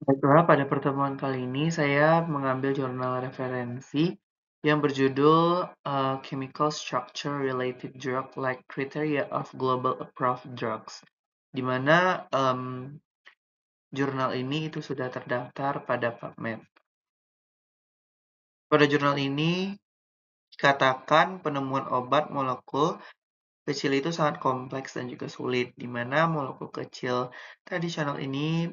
Baiklah, pada pertemuan kali ini saya mengambil jurnal referensi yang berjudul Chemical Structure Related Drug Like Criteria of Global Approved Drugs, di mana jurnal ini itu sudah terdaftar pada PubMed. Pada jurnal ini dikatakan penemuan obat molekul kecil itu sangat kompleks dan juga sulit, di mana molekul kecil tradisional ini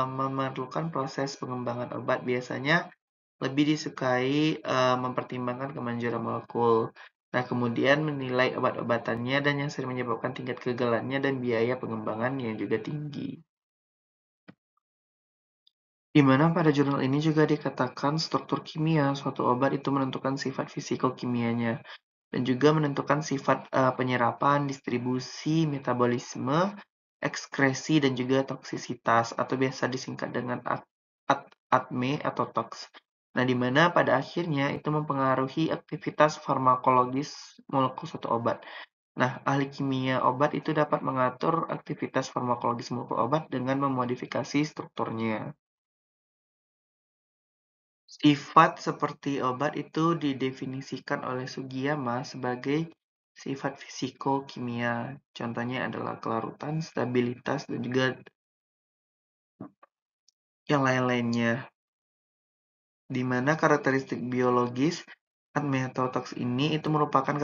memerlukan proses pengembangan obat biasanya lebih disukai, mempertimbangkan kemanjuran molekul. Nah, kemudian menilai obat-obatannya dan yang sering menyebabkan tingkat kegagalannya dan biaya pengembangan yang juga tinggi. Di mana pada jurnal ini juga dikatakan struktur kimia suatu obat itu menentukan sifat fisikokimianya dan juga menentukan sifat, penyerapan, distribusi, metabolisme, ekskresi, dan juga toksisitas atau biasa disingkat dengan ADME atau tox. Nah, di mana pada akhirnya itu mempengaruhi aktivitas farmakologis molekul suatu obat. Nah, ahli kimia obat itu dapat mengatur aktivitas farmakologis molekul obat dengan memodifikasi strukturnya. Sifat seperti obat itu didefinisikan oleh Sugiyama sebagai sifat fisikokimia. Contohnya adalah kelarutan, stabilitas, dan juga yang lain-lainnya. Di mana karakteristik biologis Admetotox ini itu merupakan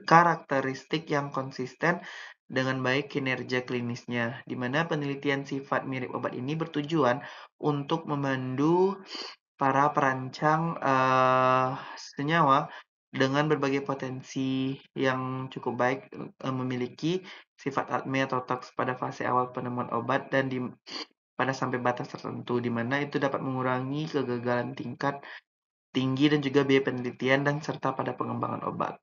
karakteristik yang konsisten dengan baik kinerja klinisnya, di mana penelitian sifat mirip obat ini bertujuan untuk memandu para perancang, senyawa dengan berbagai potensi yang cukup baik, memiliki sifat ADME atau toks pada fase awal penemuan obat dan pada sampai batas tertentu, di mana itu dapat mengurangi kegagalan tingkat tinggi dan juga biaya penelitian dan serta pada pengembangan obat.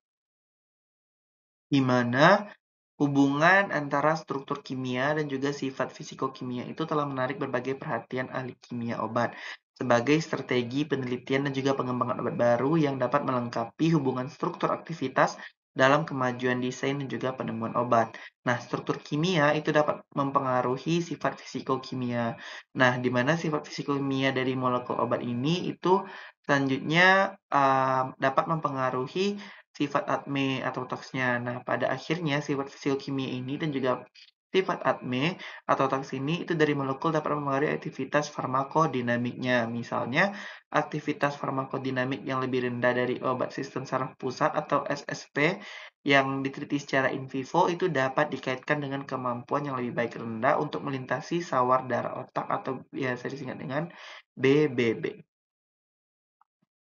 Di mana hubungan antara struktur kimia dan juga sifat fisikokimia itu telah menarik berbagai perhatian ahli kimia obat sebagai strategi penelitian dan juga pengembangan obat baru yang dapat melengkapi hubungan struktur aktivitas dalam kemajuan desain dan juga penemuan obat. Nah, struktur kimia itu dapat mempengaruhi sifat fisikokimia. Nah, di mana sifat fisikokimia dari molekul obat ini itu selanjutnya dapat mempengaruhi sifat ADME atau toksnya. Nah, pada akhirnya sifat fisiokimia ini dan juga sifat ADME atau toks ini itu dari molekul dapat mempengaruhi aktivitas farmakodinamiknya. Misalnya, aktivitas farmakodinamik yang lebih rendah dari obat sistem saraf pusat atau SSP yang diteliti secara in vivo itu dapat dikaitkan dengan kemampuan yang lebih baik rendah untuk melintasi sawar darah otak atau biasa disingkat dengan BBB.